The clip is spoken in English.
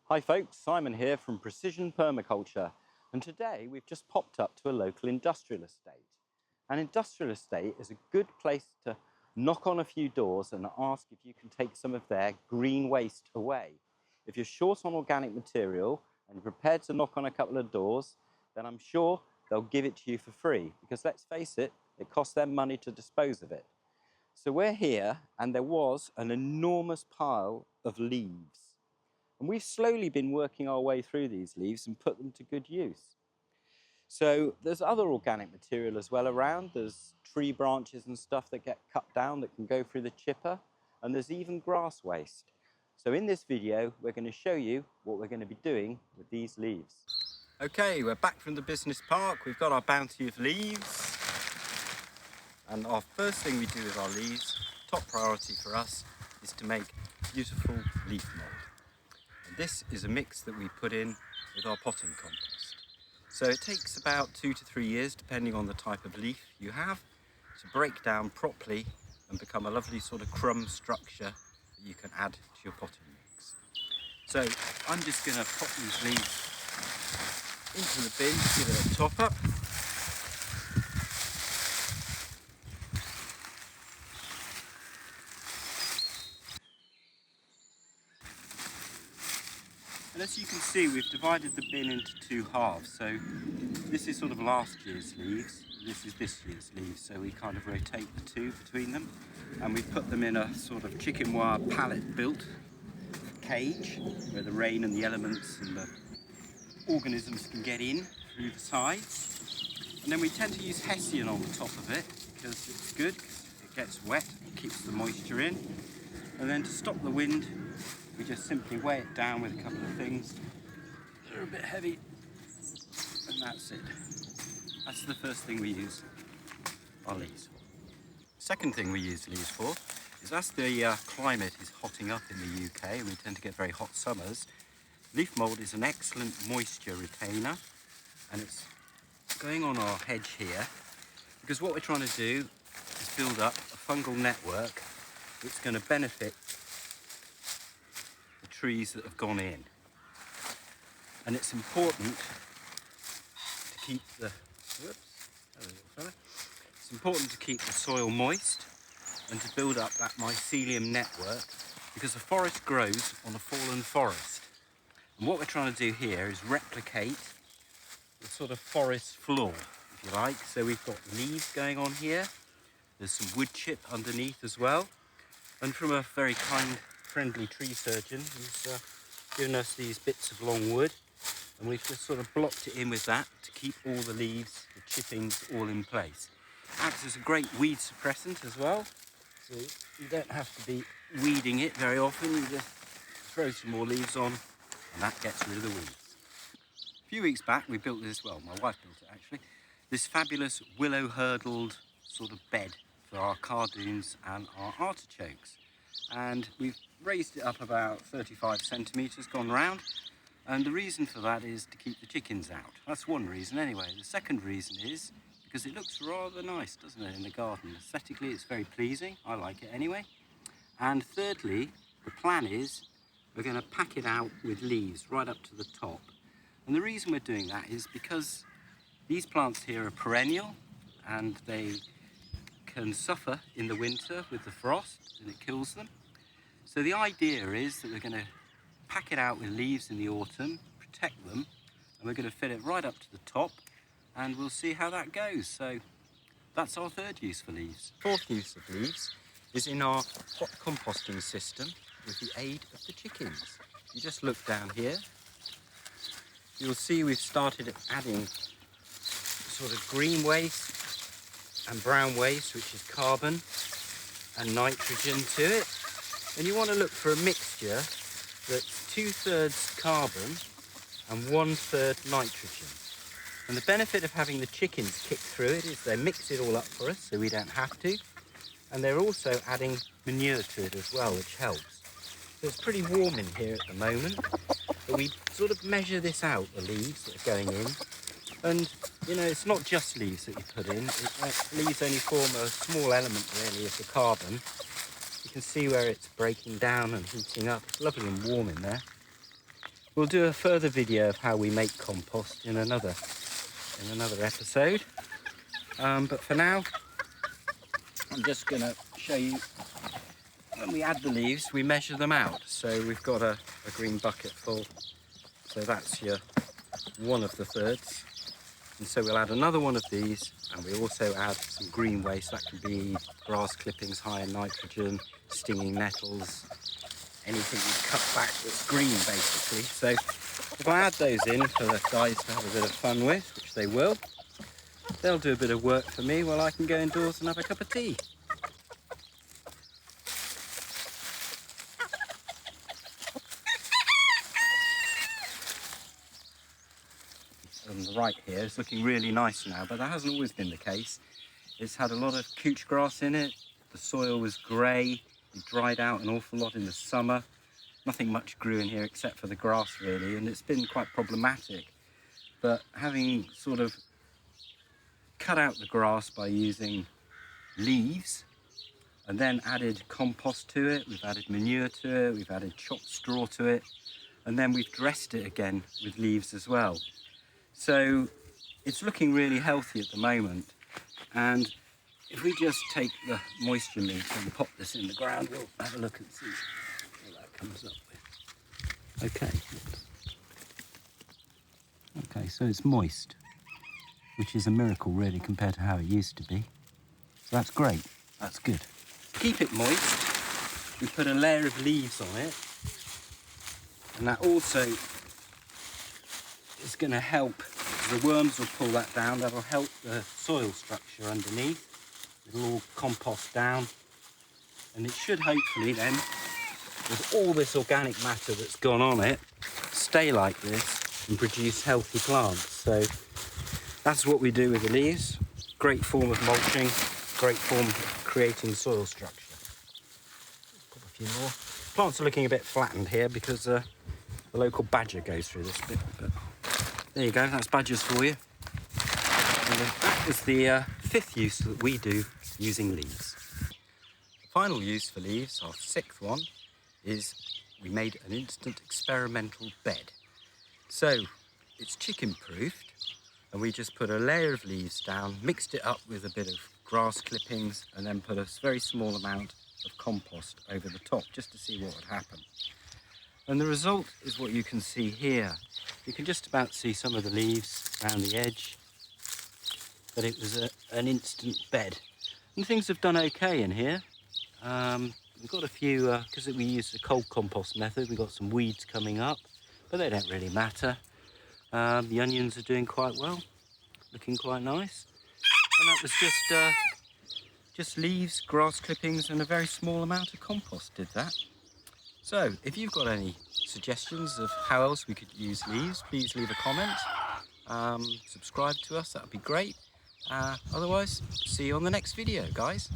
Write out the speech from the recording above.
Hi folks, Simon here from Precision Permaculture, and today we've just popped up to a local industrial estate. An industrial estate is a good place to knock on a few doors and ask if you can take some of their green waste away. If you're short on organic material and you're prepared to knock on a couple of doors, then I'm sure they'll give it to you for free, because let's face it, it costs them money to dispose of it. So we're here and there was an enormous pile of leaves. And we've slowly been working our way through these leaves and put them to good use. So there's other organic material as well around. There's tree branches and stuff that get cut down that can go through the chipper. And there's even grass waste. So in this video, we're going to show you what we're going to be doing with these leaves. Okay, we're back from the business park. We've got our bounty of leaves. And our first thing we do with our leaves, top priority for us, is to make beautiful leaf mould. And this is a mix that we put in with our potting compost. So it takes about 2 to 3 years, depending on the type of leaf you have, to break down properly and become a lovely sort of crumb structure that you can add to your potting mix. So I'm just going to pop these leaves into the bin, give it a top up. And as you can see, we've divided the bin into two halves. So this is sort of last year's leaves, this is this year's leaves. So we kind of rotate the two between them. And we've put them in a sort of chicken wire pallet built cage where the rain and the elements and the organisms can get in through the sides. And then we tend to use hessian on the top of it because it's good, because it gets wet, it keeps the moisture in. And then to stop the wind, we just simply weigh it down with a couple of things. They're a bit heavy, and that's it. That's the first thing we use our leaves for. Second thing we use leaves for is, as the climate is hotting up in the UK, and we tend to get very hot summers, leaf mould is an excellent moisture retainer, and it's going on our hedge here, because what we're trying to do is build up a fungal network that's going to benefit trees that have gone in. And it's important to keep the it's important to keep the soil moist and to build up that mycelium network, because the forest grows on a fallen forest. And what we're trying to do here is replicate the sort of forest floor, if you like. So we've got leaves going on here, there's some wood chip underneath as well, and from a very kind friendly tree surgeon who's given us these bits of long wood, and we've just sort of blocked it in with that to keep all the leaves, the chippings, all in place. Acts as a great weed suppressant as well, so you don't have to be weeding it very often. You just throw some more leaves on and that gets rid of the weeds. A few weeks back we built this, well, my wife built it actually, this fabulous willow hurdled sort of bed for our cardoons and our artichokes. And we've raised it up about 35 centimetres, gone round, and the reason for that is to keep the chickens out. That's one reason anyway. The second reason is because it looks rather nice, doesn't it, in the garden. Aesthetically it's very pleasing, I like it anyway. And thirdly, the plan is we're going to pack it out with leaves right up to the top. And the reason we're doing that is because these plants here are perennial and they can suffer in the winter with the frost and it kills them. So the idea is that we're going to pack it out with leaves in the autumn, protect them, and we're going to fill it right up to the top, and we'll see how that goes. So that's our third use for leaves. Fourth use of leaves is in our hot composting system with the aid of the chickens. You just look down here, you'll see we've started adding sort of green waste and brown waste, which is carbon and nitrogen to it. And you want to look for a mixture that's 2/3 carbon and 1/3 nitrogen. And the benefit of having the chickens kick through it is they mix it all up for us so we don't have to, and they're also adding manure to it as well, which helps. So it's pretty warm in here at the moment, but we sort of measure this out, the leaves that are going in. And you know, it's not just leaves that you put in. Leaves only form a small element really of the carbon. You can see where it's breaking down and heating up. It's lovely and warm in there. We'll do a further video of how we make compost in another episode. But for now, I'm just going to show you, when we add the leaves, we measure them out. So we've got a green bucket full, so that's your one of the thirds. And so we'll add another one of these, and we also add some green waste. That can be grass clippings high in nitrogen, stinging nettles, anything we cut back that's green basically. So if I add those in for the guys to have a bit of fun with, which they will, they'll do a bit of work for me while I can go indoors and have a cup of tea. On the right here, it's looking really nice now, but that hasn't always been the case. It's had a lot of couch grass in it, the soil was grey, it dried out an awful lot in the summer. Nothing much grew in here except for the grass really, and it's been quite problematic. But having sort of cut out the grass by using leaves and then added compost to it, we've added manure to it, we've added chopped straw to it, and then we've dressed it again with leaves as well. So it's looking really healthy at the moment. And if we just take the moisture meter and pop this in the ground, we'll have a look and see what that comes up with. Okay, so it's moist, which is a miracle really compared to how it used to be. So that's great, that's good. To keep it moist, we put a layer of leaves on it, and that also is going to help. The worms will pull that down, that'll help the soil structure underneath. It'll all compost down, and it should hopefully then, with all this organic matter that's gone on it, stay like this and produce healthy plants. So that's what we do with the leaves. Great form of mulching, great form of creating soil structure. Pop a few more. Plants are looking a bit flattened here because the local badger goes through this bit. But there you go, that's badgers for you. And that is the fifth use that we do using leaves. The final use for leaves, our sixth one, is we made an instant experimental bed. So it's chicken proofed, and we just put a layer of leaves down, mixed it up with a bit of grass clippings, and then put a very small amount of compost over the top just to see what would happen. And the result is what you can see here. You can just about see some of the leaves around the edge, but it was an instant bed. And things have done okay in here. We've got a few, because we use the cold compost method, we've got some weeds coming up, but they don't really matter. The onions are doing quite well, looking quite nice. And that was just leaves, grass clippings, and a very small amount of compost did that. So if you've got any suggestions of how else we could use leaves, please leave a comment. Subscribe to us, that would be great. Otherwise, see you on the next video, guys.